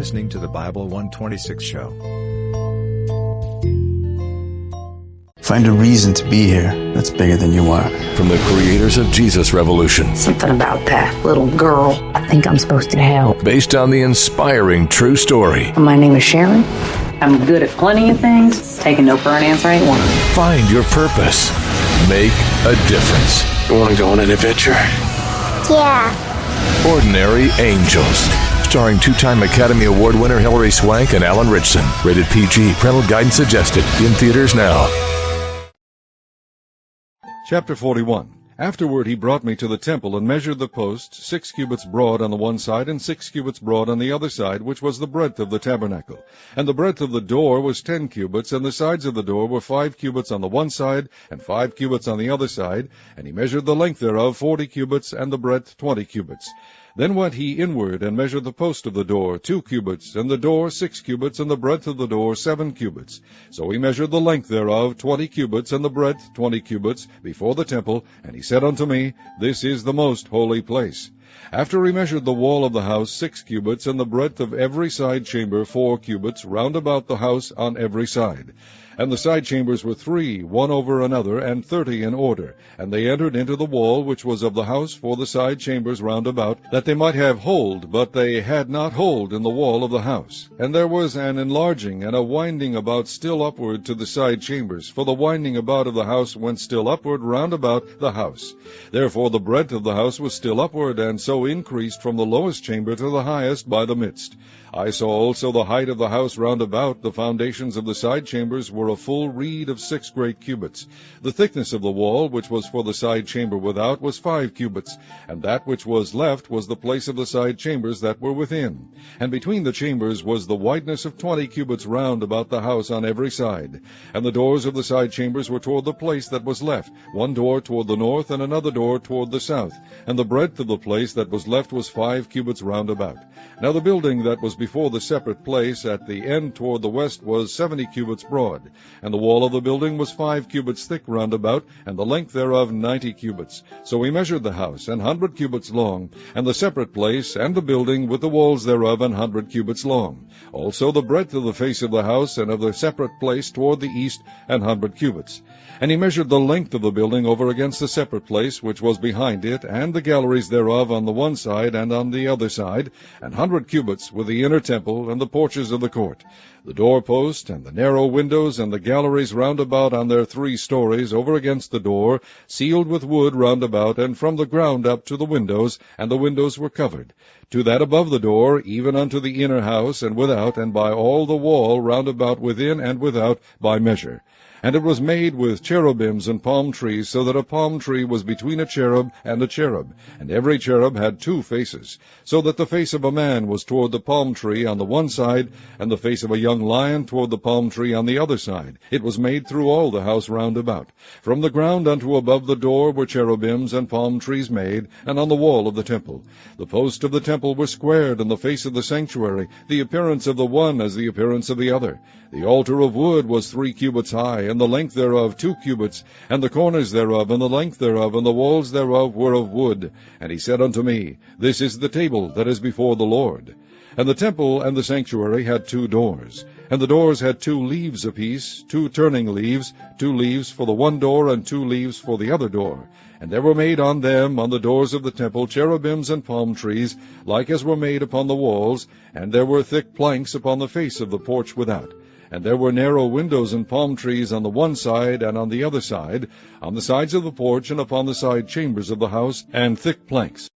listening to the Bible 126 show. Find a reason to be here that's bigger than you are. From the creators of Jesus Revolution. Something about that little girl. I think I'm supposed to help. Based on the inspiring true story. My name is Sharon. I'm good at plenty of things. Taking no for an answer ain't one. Find your purpose. Make a difference. You want to go on an adventure? Yeah. Ordinary Angels. Starring two-time Academy Award winner Hilary Swank and Alan Richson. Rated PG. Parental guidance suggested. In theaters now. Chapter 41. Afterward he brought me to the temple, and measured the post, 6 cubits broad on the one side, and 6 cubits broad on the other side, which was the breadth of the tabernacle. And the breadth of the door was 10 cubits, and the sides of the door were 5 cubits on the one side, and 5 cubits on the other side. And he measured the length thereof 40 cubits, and the breadth 20 cubits. Then went he inward, and measured the post of the door 2 cubits, and the door 6 cubits, and the breadth of the door 7 cubits. So he measured the length thereof 20 cubits, and the breadth 20 cubits, before the temple. And he said unto me, This is the most holy place. After he measured the wall of the house 6 cubits, and the breadth of every side chamber 4 cubits, round about the house on every side. And the side chambers were 3, one over another, and 30 in order. And they entered into the wall which was of the house for the side chambers round about, that they might have hold, but they had not hold in the wall of the house. And there was an enlarging and a winding about still upward to the side chambers, for the winding about of the house went still upward round about the house. Therefore the breadth of the house was still upward, and so increased from the lowest chamber to the highest by the midst. I saw also the height of the house round about. The foundations of the side chambers were a full reed of 6 great cubits. The thickness of the wall, which was for the side chamber without, was 5 cubits, and that which was left was the place of the side chambers that were within. And between the chambers was the wideness of 20 cubits round about the house on every side. And the doors of the side chambers were toward the place that was left, one door toward the north, and another door toward the south. And the breadth of the place that was left was 5 cubits round about. Now the building that was before the separate place at the end toward the west was 70 cubits broad. And the wall of the building was 5 cubits thick round about, and the length thereof 90 cubits. So we measured the house 100 cubits long, and the separate place, and the building with the walls thereof 100 cubits long. Also the breadth of the face of the house and of the separate place toward the east 100 cubits. And he measured the length of the building over against the separate place which was behind it, and the galleries thereof on the one side and on the other side, 100 cubits, with the inner temple and the porches of the court. The doorpost, and the narrow windows, and the galleries round about on their 3 stories, over against the door, sealed with wood round about, and from the ground up to the windows, and the windows were covered. To that above the door, even unto the inner house, and without, and by all the wall round about within and without, by measure. And it was made with cherubims and palm trees, so that a palm tree was between a cherub and a cherub. And every cherub had 2 faces, so that the face of a man was toward the palm tree on the one side, and the face of a young lion toward the palm tree on the other side. It was made through all the house round about. From the ground unto above the door were cherubims and palm trees made, and on the wall of the temple. The posts of the temple were squared, and the face of the sanctuary, the appearance of the one as the appearance of the other. The altar of wood was 3 cubits high, and the length thereof 2 cubits, and the corners thereof, and the length thereof, and the walls thereof were of wood. And he said unto me, This is the table that is before the Lord. And the temple and the sanctuary had 2 doors. And the doors had 2 leaves apiece, 2 turning leaves, 2 leaves for the one door, and 2 leaves for the other door. And there were made on them, on the doors of the temple, cherubims and palm trees, like as were made upon the walls, and there were thick planks upon the face of the porch without. And there were narrow windows and palm trees on the one side and on the other side, on the sides of the porch and upon the side chambers of the house, and thick planks.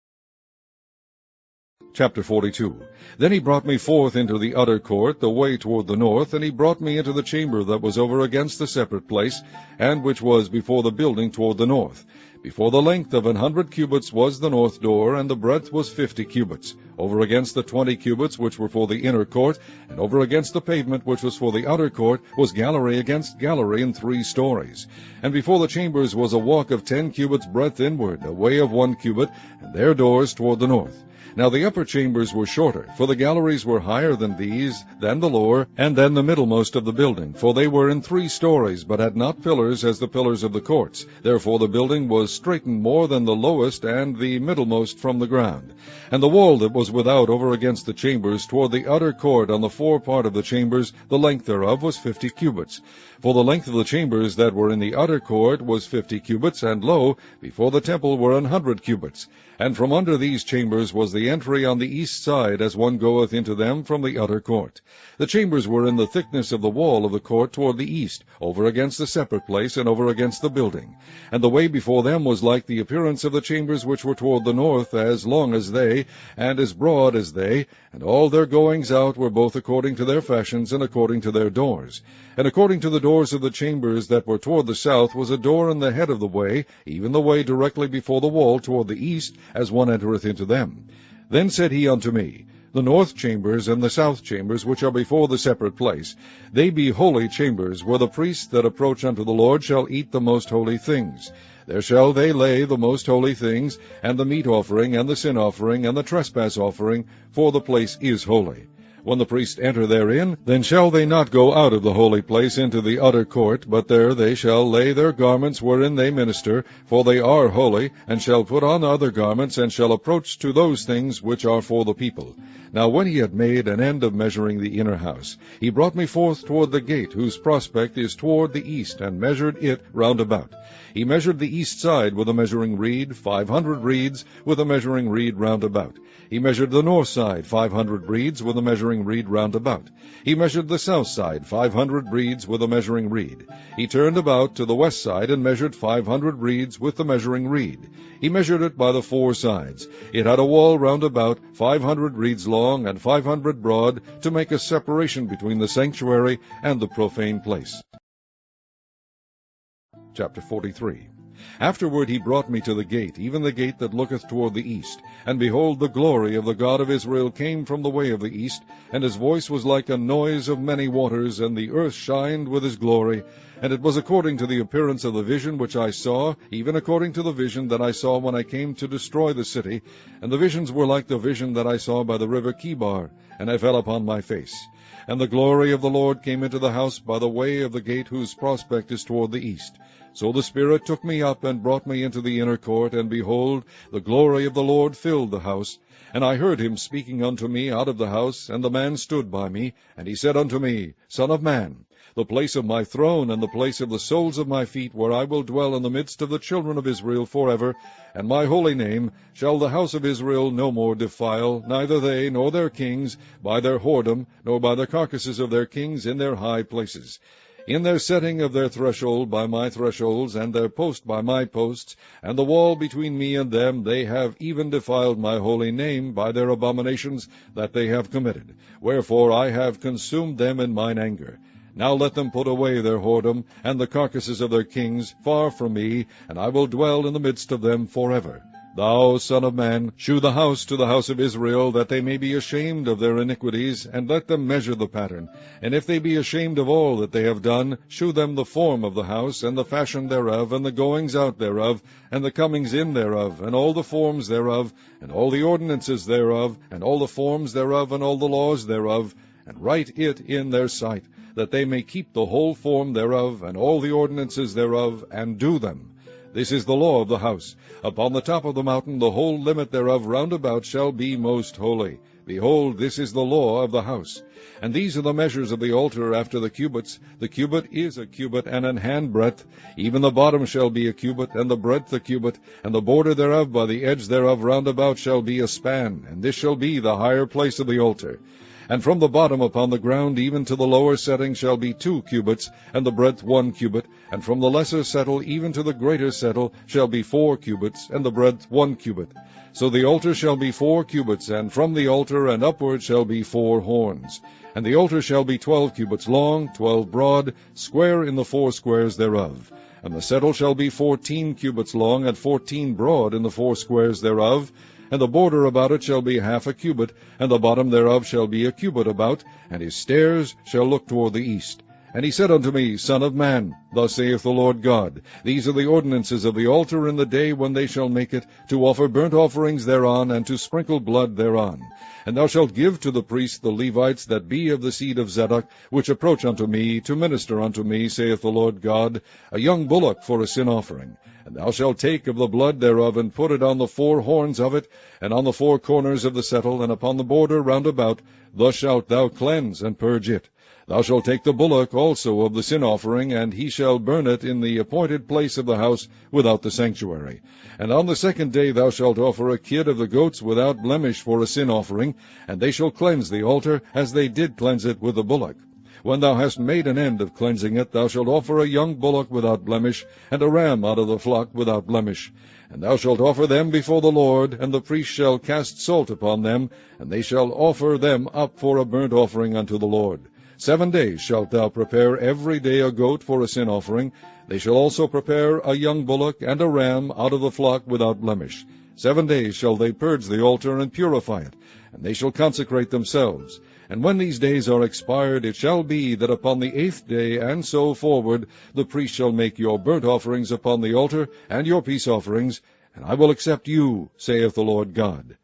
Chapter 42. Then he brought me forth into the utter court, the way toward the north, and he brought me into the chamber that was over against the separate place, and which was before the building toward the north. Before the length of 100 cubits was the north door, and the breadth was 50 cubits. Over against the 20 cubits which were for the inner court, and over against the pavement which was for the outer court, was gallery against gallery in 3 stories. And before the chambers was a walk of 10 cubits breadth inward, a way of 1 cubit, and their doors toward the north. Now the upper chambers were shorter, for the galleries were higher than these, than the lower, and than the middlemost of the building, for they were in 3 stories, but had not pillars as the pillars of the courts. Therefore the building was straitened more than the lowest and the middlemost from the ground. And the wall that was was without over against the chambers toward the utter court on the forepart of the chambers, the length thereof was 50 cubits. For the length of the chambers that were in the utter court was 50 cubits, and lo, before the temple were 100 cubits. And from under these chambers was the entry on the east side, as one goeth into them from the utter court. The chambers were in the thickness of the wall of the court toward the east, over against the separate place, and over against the building. And the way before them was like the appearance of the chambers which were toward the north, as long as they, and as broad as they, and all their goings out were both according to their fashions, and according to their doors. And according to the doors of the chambers that were toward the south was a door in the head of the way, even the way directly before the wall toward the east, as one entereth into them. Then said he unto me, The north chambers and the south chambers, which are before the separate place, they be holy chambers, where the priests that approach unto the Lord shall eat the most holy things. There shall they lay the most holy things, and the meat offering, and the sin offering, and the trespass offering, for the place is holy. When the priests enter therein, then shall they not go out of the holy place into the utter court, but there they shall lay their garments wherein they minister, for they are holy, and shall put on other garments, and shall approach to those things which are for the people. Now when he had made an end of measuring the inner house, he brought me forth toward the gate, whose prospect is toward the east, and measured it round about. He measured the east side with a measuring reed, 500 reeds, with a measuring reed round about. He measured the north side, 500 reeds, with a measuring reed round about. He measured the south side, 500 reeds, with a measuring reed. He turned about to the west side, and measured 500 reeds with the measuring reed. He measured it by the four sides. It had a wall round about, 500 reeds long, and 500 broad, to make a separation between the sanctuary and the profane place. Chapter 43. Afterward he brought me to the gate, even the gate that looketh toward the east. And behold, the glory of the God of Israel came from the way of the east, and his voice was like a noise of many waters, and the earth shined with his glory. And it was according to the appearance of the vision which I saw, even according to the vision that I saw when I came to destroy the city. And the visions were like the vision that I saw by the river Chebar, and I fell upon my face. And the glory of the Lord came into the house by the way of the gate whose prospect is toward the east. So the Spirit took me up, and brought me into the inner court, and behold, the glory of the Lord filled the house. And I heard him speaking unto me out of the house, and the man stood by me, and he said unto me, Son of man, the place of my throne, and the place of the soles of my feet, where I will dwell in the midst of the children of Israel forever, and my holy name shall the house of Israel no more defile, neither they nor their kings, by their whoredom, nor by the carcasses of their kings in their high places. In their setting of their threshold by my thresholds, and their post by my posts, and the wall between me and them, they have even defiled my holy name by their abominations that they have committed. Wherefore I have consumed them in mine anger. Now let them put away their whoredom, and the carcasses of their kings, far from me, and I will dwell in the midst of them forever. Thou, son of man, shew the house to the house of Israel, that they may be ashamed of their iniquities, and let them measure the pattern. And if they be ashamed of all that they have done, shew them the form of the house, and the fashion thereof, and the goings out thereof, and the comings in thereof, and all the forms thereof, and all the ordinances thereof, and all the forms thereof, and all the laws thereof, and write it in their sight, that they may keep the whole form thereof, and all the ordinances thereof, and do them. This is the law of the house. Upon the top of the mountain the whole limit thereof round about shall be most holy. Behold, this is the law of the house. And these are the measures of the altar after the cubits. The cubit is a cubit and an handbreadth. Even the bottom shall be a cubit, and the breadth a cubit, and the border thereof by the edge thereof round about shall be a span. And this shall be the higher place of the altar. And from the bottom upon the ground even to the lower setting shall be 2 cubits, and the breadth 1 cubit, and from the lesser settle even to the greater settle shall be 4 cubits, and the breadth 1 cubit. So the altar shall be 4 cubits, and from the altar and upward shall be 4 horns. And the altar shall be 12 cubits long, 12 broad, square in the 4 squares thereof. And the settle shall be 14 cubits long, and 14 broad in the 4 squares thereof. And the border about it shall be 1/2 a cubit, and the bottom thereof shall be a cubit about, and his stairs shall look toward the east. And he said unto me, Son of man, thus saith the Lord God, These are the ordinances of the altar in the day when they shall make it, to offer burnt offerings thereon, and to sprinkle blood thereon. And thou shalt give to the priests the Levites that be of the seed of Zadok, which approach unto me, to minister unto me, saith the Lord God, a young bullock for a sin offering. And thou shalt take of the blood thereof, and put it on the four horns of it, and on the four corners of the settle, and upon the border round about. Thus shalt thou cleanse and purge it. Thou shalt take the bullock also of the sin offering, and he shall burn it in the appointed place of the house without the sanctuary. And on the second day thou shalt offer a kid of the goats without blemish for a sin offering, and they shall cleanse the altar, as they did cleanse it with the bullock. When thou hast made an end of cleansing it, thou shalt offer a young bullock without blemish, and a ram out of the flock without blemish. And thou shalt offer them before the Lord, and the priest shall cast salt upon them, and they shall offer them up for a burnt offering unto the Lord. 7 days shalt thou prepare every day a goat for a sin offering. They shall also prepare a young bullock and a ram out of the flock without blemish. 7 days shall they purge the altar and purify it, and they shall consecrate themselves. And when these days are expired, it shall be that upon the 8th day and so forward the priest shall make your burnt offerings upon the altar, and your peace offerings, and I will accept you, saith the Lord God.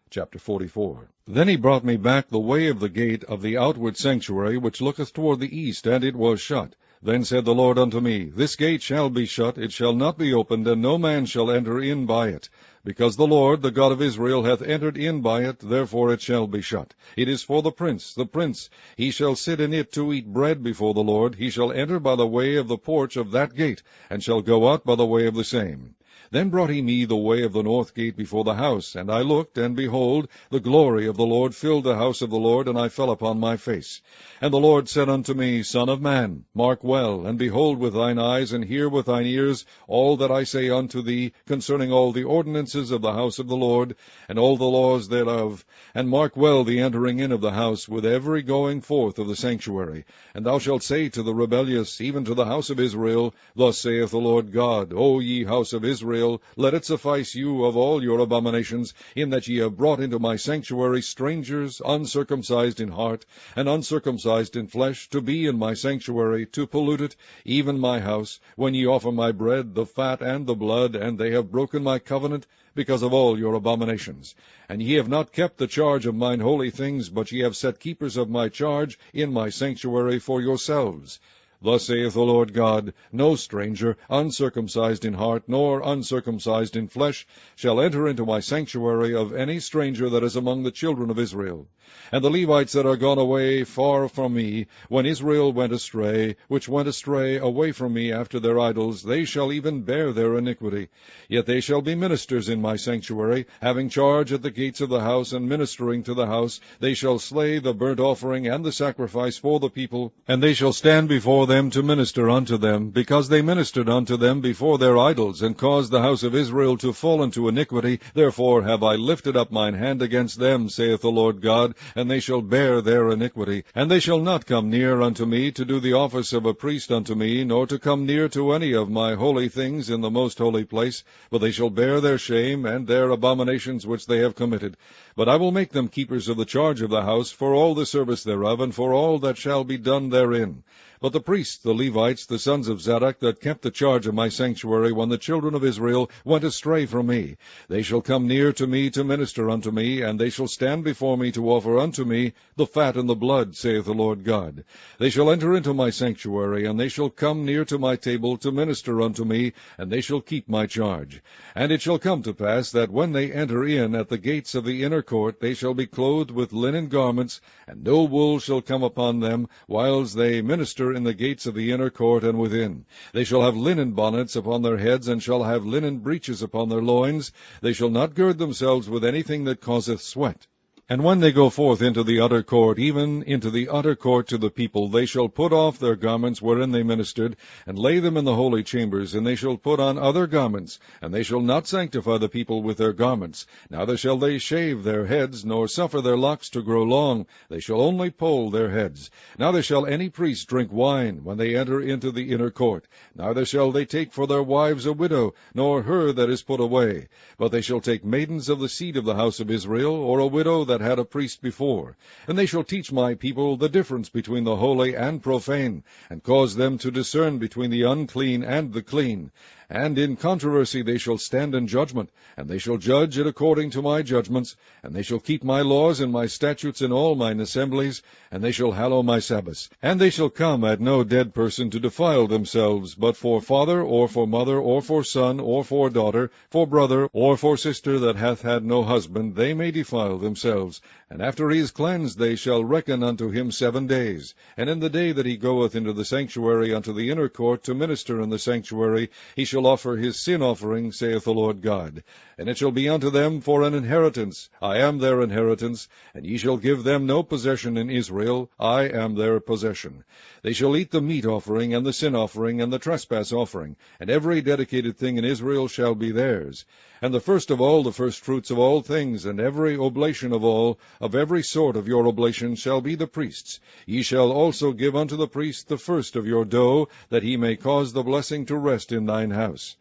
Chapter 44. Then he brought me back the way of the gate of the outward sanctuary, which looketh toward the east, and it was shut. Then said the Lord unto me, This gate shall be shut, it shall not be opened, and no man shall enter in by it. Because the Lord, the God of Israel, hath entered in by it, therefore it shall be shut. It is for the prince. He shall sit in it to eat bread before the Lord. He shall enter by the way of the porch of that gate, and shall go out by the way of the same. Then brought he me the way of the north gate before the house, and I looked, and behold, the glory of the Lord filled the house of the Lord, and I fell upon my face. And the Lord said unto me, Son of man, mark well, and behold with thine eyes, and hear with thine ears all that I say unto thee concerning all the ordinances of the house of the Lord, and all the laws thereof. And mark well the entering in of the house, with every going forth of the sanctuary. And thou shalt say to the rebellious, even to the house of Israel, Thus saith the Lord God, O ye house of Israel, let it suffice you of all your abominations, in that ye have brought into my sanctuary strangers, uncircumcised in heart, and uncircumcised in flesh, to be in my sanctuary, to pollute it, even my house, when ye offer my bread, the fat and the blood, and they have broken my covenant, because of all your abominations. And ye have not kept the charge of mine holy things, but ye have set keepers of my charge in my sanctuary for yourselves. Thus saith the Lord God, No stranger, uncircumcised in heart, nor uncircumcised in flesh, shall enter into my sanctuary of any stranger that is among the children of Israel. And the Levites that are gone away far from me, when Israel went astray, which went astray away from me after their idols, they shall even bear their iniquity. Yet they shall be ministers in my sanctuary, having charge at the gates of the house, and ministering to the house. They shall slay the burnt offering and the sacrifice for the people, and they shall stand before them to minister unto them, because they ministered unto them before their idols, and caused the house of Israel to fall into iniquity. Therefore have I lifted up mine hand against them, saith the Lord God, and they shall bear their iniquity. And they shall not come near unto me to do the office of a priest unto me, nor to come near to any of my holy things in the most holy place, but they shall bear their shame and their abominations which they have committed. But I will make them keepers of the charge of the house, for all the service thereof, and for all that shall be done therein. But the priests, the Levites, the sons of Zadok, that kept the charge of my sanctuary when the children of Israel went astray from me, they shall come near to me to minister unto me, and they shall stand before me to offer unto me the fat and the blood, saith the Lord God. They shall enter into my sanctuary, and they shall come near to my table to minister unto me, and they shall keep my charge. And it shall come to pass that when they enter in at the gates of the inner court, they shall be clothed with linen garments, and no wool shall come upon them, whiles they minister in the gates of the inner court and within. They shall have linen bonnets upon their heads, and shall have linen breeches upon their loins. They shall not gird themselves with anything that causeth sweat. And when they go forth into the utter court, even into the utter court to the people, they shall put off their garments wherein they ministered, and lay them in the holy chambers, and they shall put on other garments, and they shall not sanctify the people with their garments. Neither shall they shave their heads, nor suffer their locks to grow long. They shall only poll their heads. Neither shall any priest drink wine when they enter into the inner court. Neither shall they take for their wives a widow, nor her that is put away. But they shall take maidens of the seed of the house of Israel, or a widow that that had a priest before. And they shall teach my people the difference between the holy and profane, and cause them to discern between the unclean and the clean. And in controversy they shall stand in judgment, and they shall judge it according to my judgments, and they shall keep my laws and my statutes in all mine assemblies, and they shall hallow my Sabbaths. And they shall come at no dead person to defile themselves, but for father, or for mother, or for son, or for daughter, for brother, or for sister that hath had no husband, they may defile themselves. And after he is cleansed, they shall reckon unto him 7 days. And in the day that he goeth into the sanctuary unto the inner court to minister in the sanctuary, he shall offer his sin offering, saith the Lord God. And it shall be unto them for an inheritance. I am their inheritance, and ye shall give them no possession in Israel. I am their possession. They shall eat the meat offering, and the sin offering, and the trespass offering, and every dedicated thing in Israel shall be theirs. And the first of all, the firstfruits of all things, and every oblation of all, of every sort of your oblation, shall be the priest's. Ye shall also give unto the priest the first of your dough, that he may cause the blessing to rest in thine house.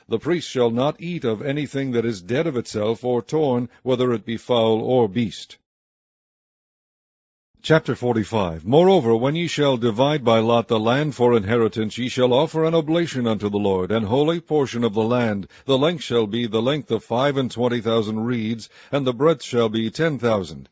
The priest shall not eat of anything that is dead of itself, or torn, whether it be fowl or beast. Chapter 45. Moreover, when ye shall divide by lot the land for inheritance, ye shall offer an oblation unto the Lord, an holy portion of the land. The length shall be the length of 25,000 reeds, and the breadth shall be 10,000.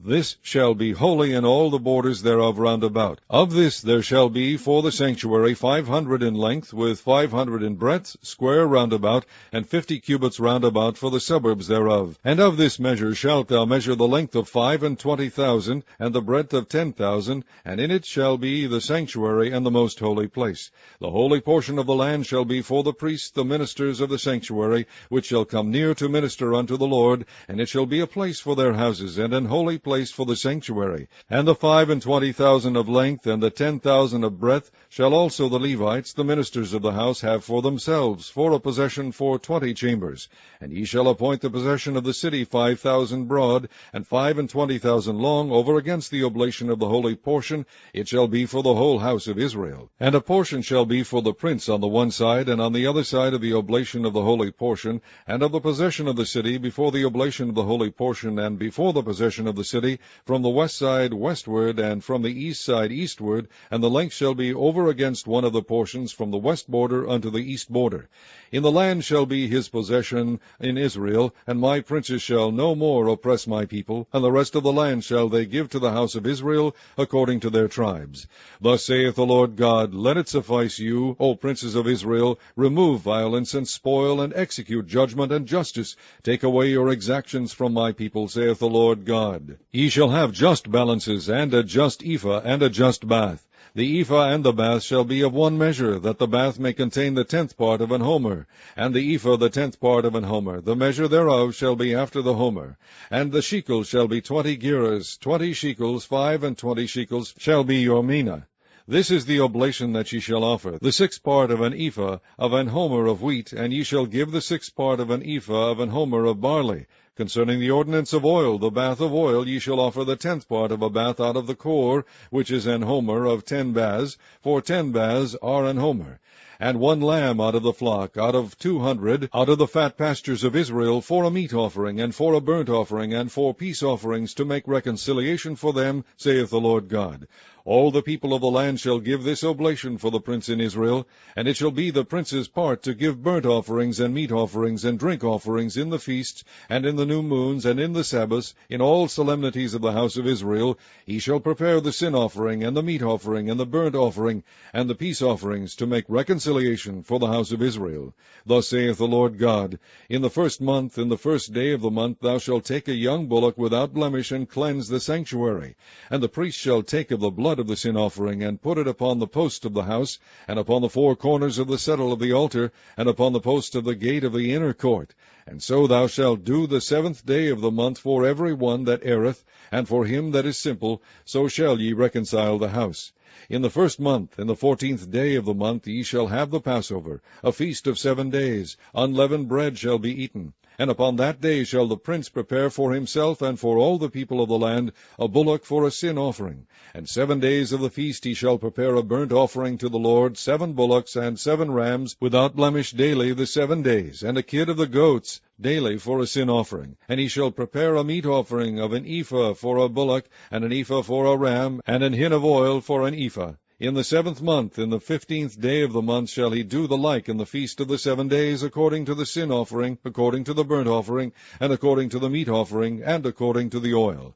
This shall be holy in all the borders thereof round about. Of this there shall be for the sanctuary 500 in length, with 500 in breadth, square round about, and 50 cubits round about for the suburbs thereof. And of this measure shalt thou measure the length of 25,000, and the breadth of 10,000, and in it shall be the sanctuary and the most holy place. The holy portion of the land shall be for the priests, the ministers of the sanctuary, which shall come near to minister unto the Lord, and it shall be a place for their houses, and an holy place for the sanctuary. And the 25,000 of length, and the 10,000 of breadth, shall also the Levites, the ministers of the house, have for themselves, for a possession for 20 chambers. And ye shall appoint the possession of the city 5,000 broad, and 25,000 long, over against the oblation of the holy portion. It shall be for the whole house of Israel. And a portion shall be for the prince on the one side, and on the other side of the oblation of the holy portion, and of the possession of the city, before the oblation of the holy portion, and before the possession of the city, from the west side westward, and from the east side eastward, and the length shall be over against one of the portions, from the west border unto the east border. In the land shall be his possession in Israel, and my princes shall no more oppress my people, and the rest of the land shall they give to the house of Israel, according to their tribes. Thus saith the Lord God, Let it suffice you, O princes of Israel, remove violence and spoil, and execute judgment and justice. Take away your exactions from my people, saith the Lord God. Ye shall have just balances, and a just ephah, and a just bath. The ephah and the bath shall be of one measure, that the bath may contain the 10th part of an homer, and the ephah the 10th part of an homer. The measure thereof shall be after the homer. And the shekel shall be 20 gerahs, 20 shekels, 25 shekels shall be your mina. This is the oblation that ye shall offer, the 6th part of an ephah of an homer of wheat, and ye shall give the 6th part of an ephah of an homer of barley. Concerning the ordinance of oil, the bath of oil, ye shall offer the 10th part of a bath out of the core, which is an homer of 10 baths, for 10 baths are an homer. And 1 lamb out of the flock, out of 200, out of the fat pastures of Israel, for a meat offering, and for a burnt offering, and for peace offerings, to make reconciliation for them, saith the Lord God. All the people of the land shall give this oblation for the prince in Israel, and it shall be the prince's part to give burnt offerings and meat offerings and drink offerings in the feasts, and in the new moons, and in the Sabbaths, in all solemnities of the house of Israel. He shall prepare the sin offering, and the meat offering, and the burnt offering, and the peace offerings, to make reconciliation for the house of Israel. Thus saith the Lord God, In the 1st month, in the 1st day of the month, thou shalt take a young bullock without blemish, and cleanse the sanctuary. And the priest shall take of the blood of the sin offering, and put it upon the post of the house, and upon the 4 corners of the settle of the altar, and upon the post of the gate of the inner court. And so thou shalt do the 7th day of the month for every one that erreth, and for him that is simple, so shall ye reconcile the house. In the 1st month, in the 14th day of the month, ye shall have the Passover, a feast of 7 days. Unleavened bread shall be eaten. And upon that day shall the prince prepare for himself and for all the people of the land a bullock for a sin offering. And 7 days of the feast he shall prepare a burnt offering to the Lord, 7 bullocks and 7 rams without blemish daily the 7 days, and a kid of the goats daily for a sin offering. And he shall prepare a meat offering of an ephah for a bullock, and an ephah for a ram, and an hin of oil for an ephah. In the 7th month, in the 15th day of the month, shall he do the like in the feast of the 7 days, according to the sin offering, according to the burnt offering, and according to the meat offering, and according to the oil.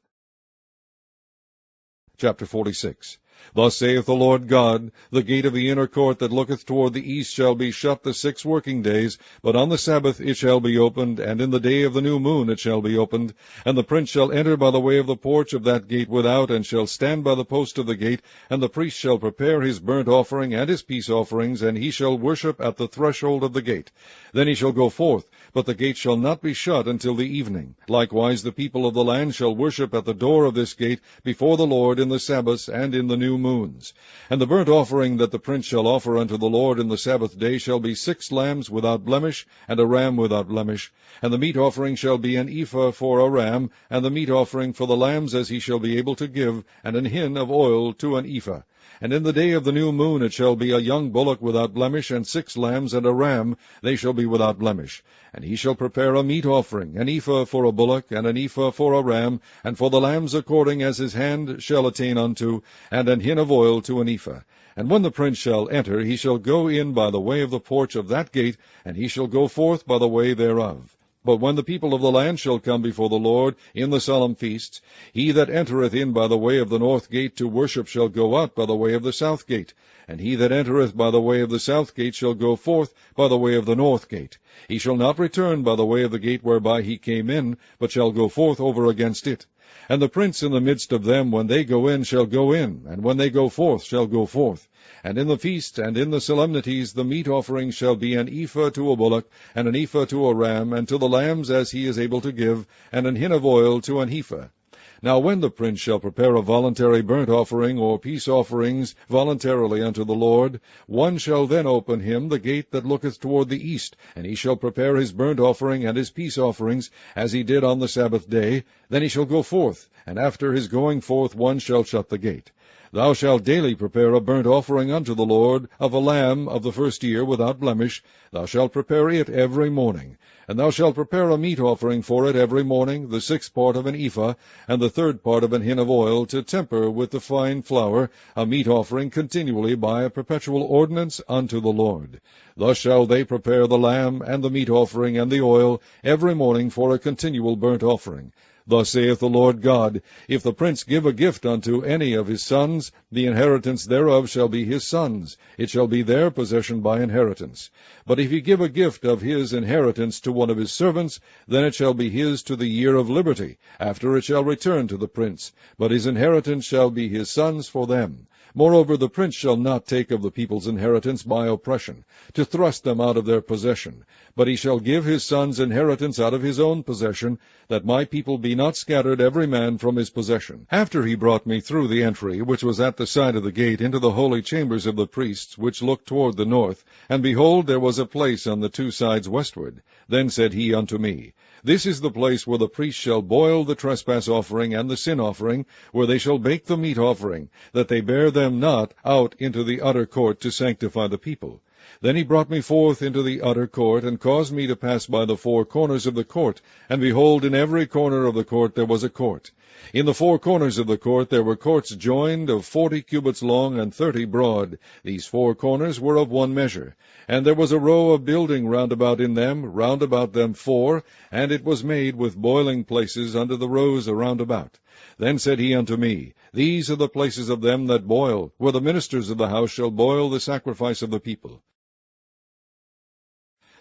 Chapter 46. Thus saith the Lord God, the gate of the inner court that looketh toward the east shall be shut the 6 working days, but on the Sabbath it shall be opened, and in the day of the new moon it shall be opened. And the prince shall enter by the way of the porch of that gate without, and shall stand by the post of the gate, and the priest shall prepare his burnt offering and his peace offerings, and he shall worship at the threshold of the gate. Then he shall go forth, but the gate shall not be shut until the evening. Likewise the people of the land shall worship at the door of this gate before the Lord in the Sabbaths and in the new moons. And the burnt offering that the prince shall offer unto the Lord in the Sabbath day shall be 6 lambs without blemish, and a ram without blemish. And the meat offering shall be an ephah for a ram, and the meat offering for the lambs as he shall be able to give, and an hin of oil to an ephah. And in the day of the new moon it shall be a young bullock without blemish, and 6 lambs, and a ram, they shall be without blemish. And he shall prepare a meat offering, an ephah for a bullock, and an ephah for a ram, and for the lambs according as his hand shall attain unto, and an hin of oil to an ephah. And when the prince shall enter, he shall go in by the way of the porch of that gate, and he shall go forth by the way thereof. But when the people of the land shall come before the Lord in the solemn feasts, he that entereth in by the way of the north gate to worship shall go out by the way of the south gate. And he that entereth by the way of the south gate shall go forth by the way of the north gate. He shall not return by the way of the gate whereby he came in, but shall go forth over against it. And the prince in the midst of them, when they go in, shall go in, and when they go forth, shall go forth. And in the feast and in the solemnities the meat offering shall be an ephah to a bullock, and an ephah to a ram, and to the lambs as he is able to give, and an hin of oil to an ephah. Now when the prince shall prepare a voluntary burnt offering or peace offerings voluntarily unto the Lord, one shall then open him the gate that looketh toward the east, and he shall prepare his burnt offering and his peace offerings, as he did on the Sabbath day. Then he shall go forth, and after his going forth one shall shut the gate. Thou shalt daily prepare a burnt offering unto the Lord of a lamb of the first year without blemish. Thou shalt prepare it every morning. And thou shalt prepare a meat offering for it every morning, the 6th part of an ephah, and the 3rd part of an hin of oil, to temper with the fine flour, a meat offering continually by a perpetual ordinance unto the Lord. Thus shall they prepare the lamb, and the meat offering, and the oil, every morning for a continual burnt offering. Thus saith the Lord God, if the prince give a gift unto any of his sons, the inheritance thereof shall be his sons. It shall be their possession by inheritance. But if he give a gift of his inheritance to one of his servants, then it shall be his to the year of liberty. After it shall return to the prince. But his inheritance shall be his sons for them. Moreover, the prince shall not take of the people's inheritance by oppression, to thrust them out of their possession. But he shall give his sons inheritance out of his own possession, that my people be not scattered every man from his possession. After he brought me through the entry, which was at the side of the gate, into the holy chambers of the priests, which looked toward the north, and behold, there was a place on the 2 sides westward. Then said he unto me, This is the place where the priests shall boil the trespass offering and the sin offering, where they shall bake the meat offering, that they bear them not out into the utter court to sanctify the people. Then he brought me forth into the utter court, and caused me to pass by the 4 corners of the court. And behold, in every corner of the court there was a court. In the 4 corners of the court there were courts joined, of 40 cubits long and 30 broad. These 4 corners were of one measure. And there was a row of building round about them 4, and it was made with boiling places under the rows around about. Then said he unto me, These are the places of them that boil, where the ministers of the house shall boil the sacrifice of the people.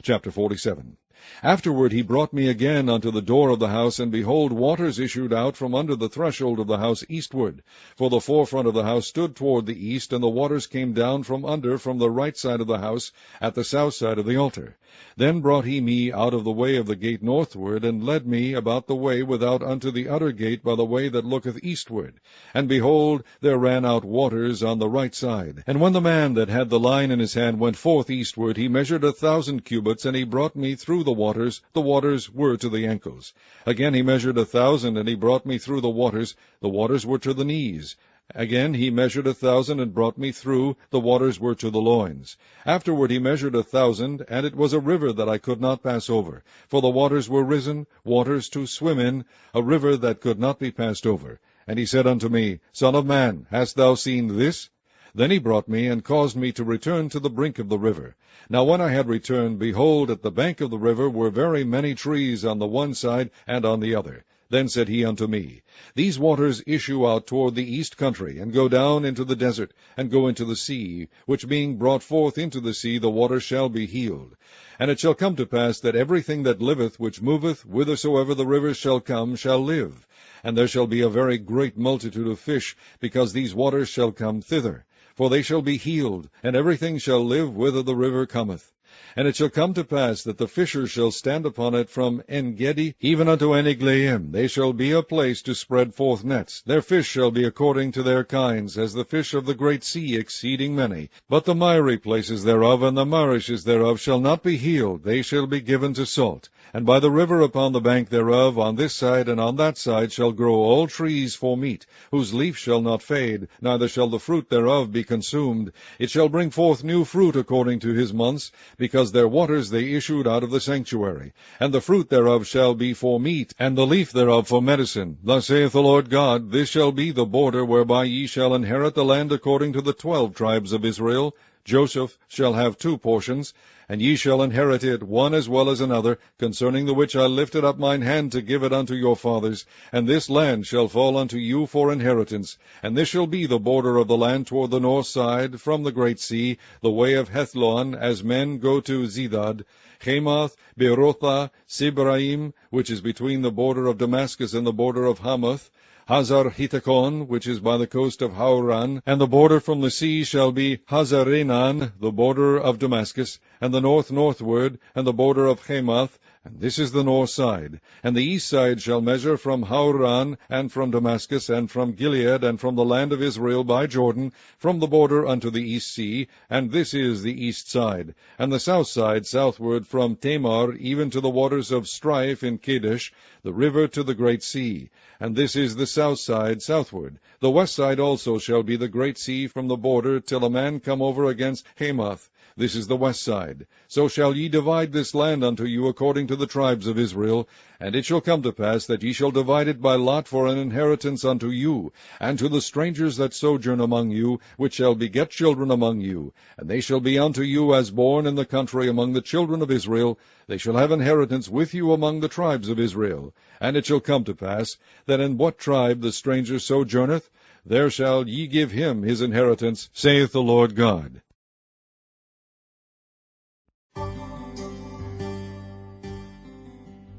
Chapter 47. Afterward he brought me again unto the door of the house, and behold, waters issued out from under the threshold of the house eastward. For the forefront of the house stood toward the east, and the waters came down from under from the right side of the house, at the south side of the altar. Then brought he me out of the way of the gate northward, and led me about the way without unto the utter gate by the way that looketh eastward. And behold, there ran out waters on the right side. And when the man that had the line in his hand went forth eastward, he measured 1,000 cubits, and he brought me through the the waters were to the ankles. Again he measured 1,000, and he brought me through the waters were to the knees. Again he measured 1,000, and brought me through, the waters were to the loins. Afterward he measured 1,000, and it was a river that I could not pass over, for the waters were risen, waters to swim in, a river that could not be passed over. And he said unto me, Son of man, hast thou seen this? Then he brought me, and caused me to return to the brink of the river. Now when I had returned, behold, at the bank of the river were very many trees on the one side and on the other. Then said he unto me, These waters issue out toward the east country, and go down into the desert, and go into the sea, which being brought forth into the sea, the waters shall be healed. And it shall come to pass that everything that liveth, which moveth, whithersoever the rivers shall come, shall live. And there shall be a very great multitude of fish, because these waters shall come thither. For they shall be healed, and everything shall live whither the river cometh. And it shall come to pass that the fishers shall stand upon it from En-gedi even unto En-eglaim. They shall be a place to spread forth nets. Their fish shall be according to their kinds, as the fish of the great sea, exceeding many. But the miry places thereof and the marishes thereof shall not be healed, they shall be given to salt. And by the river upon the bank thereof, on this side and on that side, shall grow all trees for meat, whose leaf shall not fade, neither shall the fruit thereof be consumed. It shall bring forth new fruit according to his months, because their waters they issued out of the sanctuary. And the fruit thereof shall be for meat, and the leaf thereof for medicine. Thus saith the Lord God, This shall be the border whereby ye shall inherit the land according to the 12 tribes of Israel. Joseph shall have 2 portions, and ye shall inherit it, one as well as another, concerning the which I lifted up mine hand to give it unto your fathers. And this land shall fall unto you for inheritance. And this shall be the border of the land toward the north side, from the great sea, the way of Hethlon, as men go to Zedad, Hamath, Berothah, Sibraim, which is between the border of Damascus and the border of Hamath, Hazar Hittakon, which is by the coast of Hauran, and the border from the sea shall be Hazarenan, the border of Damascus, and the northward, and the border of Hamath, and this is the north side. And the east side shall measure from Hauran, and from Damascus, and from Gilead, and from the land of Israel by Jordan, from the border unto the east sea, and this is the east side. And the south side southward from Tamar, even to the waters of strife in Kadesh, the river to the great sea. And this is the south side southward. The west side also shall be the great sea from the border, till a man come over against Hamath. This is the west side. So shall ye divide this land unto you according to the tribes of Israel. And it shall come to pass that ye shall divide it by lot for an inheritance unto you, and to the strangers that sojourn among you, which shall beget children among you. And they shall be unto you as born in the country among the children of Israel. They shall have inheritance with you among the tribes of Israel. And it shall come to pass that in what tribe the stranger sojourneth, there shall ye give him his inheritance, saith the Lord God.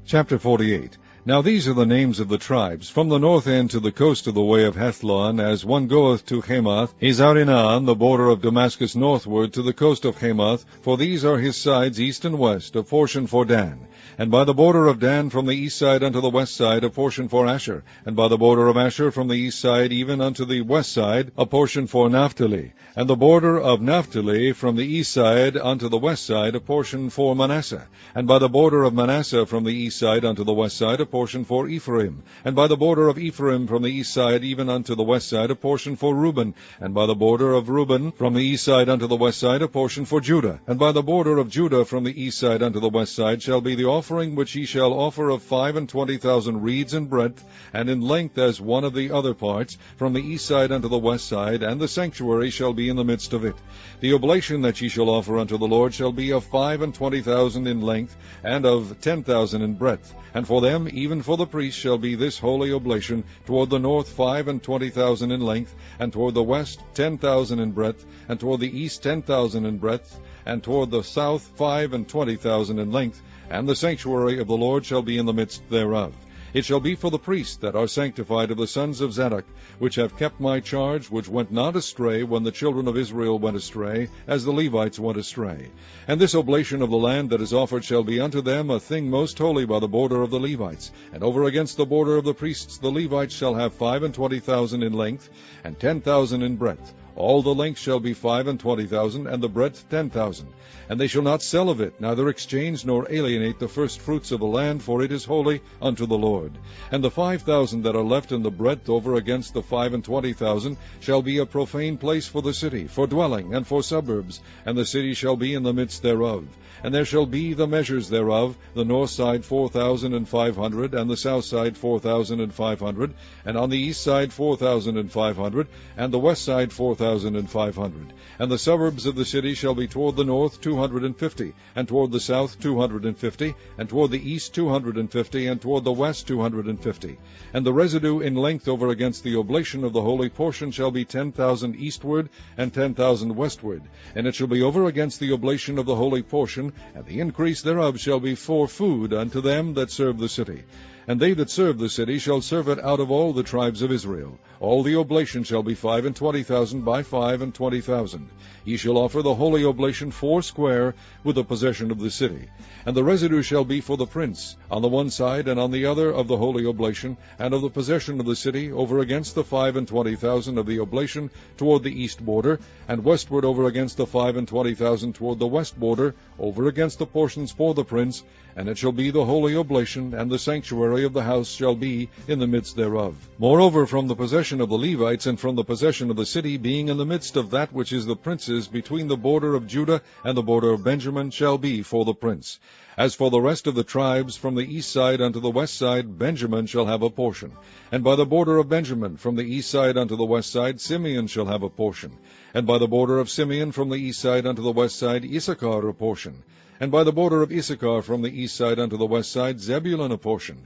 Chapter 48. Now these are the names of the tribes, from the north end to the coast of the way of Hethlon, as one goeth to Hamath, Hazarenan, the border of Damascus northward, to the coast of Hamath, for these are his sides east and west, a portion for Dan. And by the border of Dan from the east side unto the west side, a portion for Asher. And by the border of Asher from the east side even unto the west side, a portion for Naphtali. And the border of Naphtali from the east side unto the west side, a portion for Manasseh. And by the border of Manasseh from the east side unto the west side, a portion for Ephraim. And by the border of Ephraim from the east side even unto the west side, a portion for Reuben. And by the border of Reuben from the east side unto the west side, a portion for Judah. And by the border of Judah from the east side unto the west side shall be the offering which ye shall offer of 25,000 reeds in breadth, and in length as one of the other parts, from the east side unto the west side, and the sanctuary shall be in the midst of it. The oblation that ye shall offer unto the Lord shall be of 25,000 in length, and of 10,000 in breadth. And for them, even for the priests, shall be this holy oblation, toward the north 25,000 in length, and toward the west 10,000 in breadth, and toward the east 10,000 in breadth, and toward the south 25,000 in length, and the sanctuary of the Lord shall be in the midst thereof. It shall be for the priests that are sanctified of the sons of Zadok, which have kept my charge, which went not astray when the children of Israel went astray, as the Levites went astray. And this oblation of the land that is offered shall be unto them a thing most holy by the border of the Levites. And over against the border of the priests the Levites shall have 25,000 in length, and 10,000 in breadth. All the length shall be 25,000, and the breadth 10,000. And they shall not sell of it, neither exchange nor alienate the first fruits of the land, for it is holy unto the Lord. And the 5,000 that are left in the breadth over against the 25,000 shall be a profane place for the city, for dwelling, and for suburbs, and the city shall be in the midst thereof. And there shall be the measures thereof, the north side 4,500, and the south side 4,500, and on the east side 4,500, and the west side 4,500. And the suburbs of the city shall be toward the north 250, and toward the south 250, and toward the east 250, and toward the west 250. And the residue in length over against the oblation of the holy portion shall be 10,000 eastward, and 10,000 westward. And it shall be over against the oblation of the holy portion, and the increase thereof shall be for food unto them that serve the city. And they that serve the city shall serve it out of all the tribes of Israel. All the oblation shall be 25,000 by 25,000. Ye shall offer the holy oblation foursquare with the possession of the city. And the residue shall be for the prince, on the one side and on the other of the holy oblation, and of the possession of the city, over against the 25,000 of the oblation toward the east border, and westward over against the 25,000 toward the west border, over against the portions for the prince. And it shall be the holy oblation, and the sanctuary of the house shall be in the midst thereof. Moreover, from the possession of the Levites, and from the possession of the city, being in the midst of that which is the prince's, between the border of Judah and the border of Benjamin, shall be for the prince. As for the rest of the tribes, from the east side unto the west side, Benjamin shall have a portion. And by the border of Benjamin, from the east side unto the west side, Simeon shall have a portion. And by the border of Simeon, from the east side unto the west side, Issachar a portion. And by the border of Issachar, from the east side unto the west side, Zebulun a portion.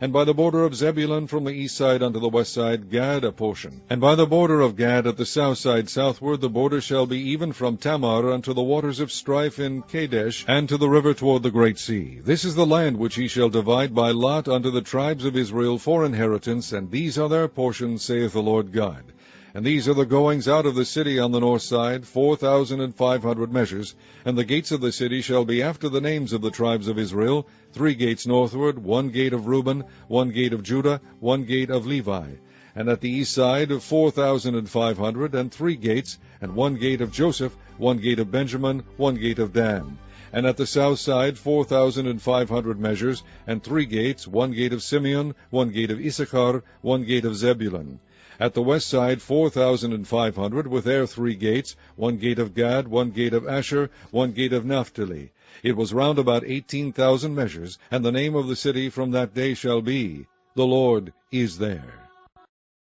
And by the border of Zebulun, from the east side unto the west side, Gad a portion. And by the border of Gad at the south side southward, the border shall be even from Tamar unto the waters of strife in Kadesh, and to the river toward the great sea. This is the land which he shall divide by lot unto the tribes of Israel for inheritance, and these are their portions, saith the Lord God. And these are the goings out of the city on the north side, 4,500 measures. And the gates of the city shall be after the names of the tribes of Israel, 3 gates northward, 1 gate of Reuben, 1 gate of Judah, 1 gate of Levi. And at the east side 4,500, and 3 gates, and 1 gate of Joseph, 1 gate of Benjamin, 1 gate of Dan. And at the south side 4,500 measures, and 3 gates, 1 gate of Simeon, 1 gate of Issachar, 1 gate of Zebulun. At the west side 4,500, with their 3 gates, 1 gate of Gad, 1 gate of Asher, 1 gate of Naphtali. It was round about 18,000 measures, and the name of the city from that day shall be, The Lord is there.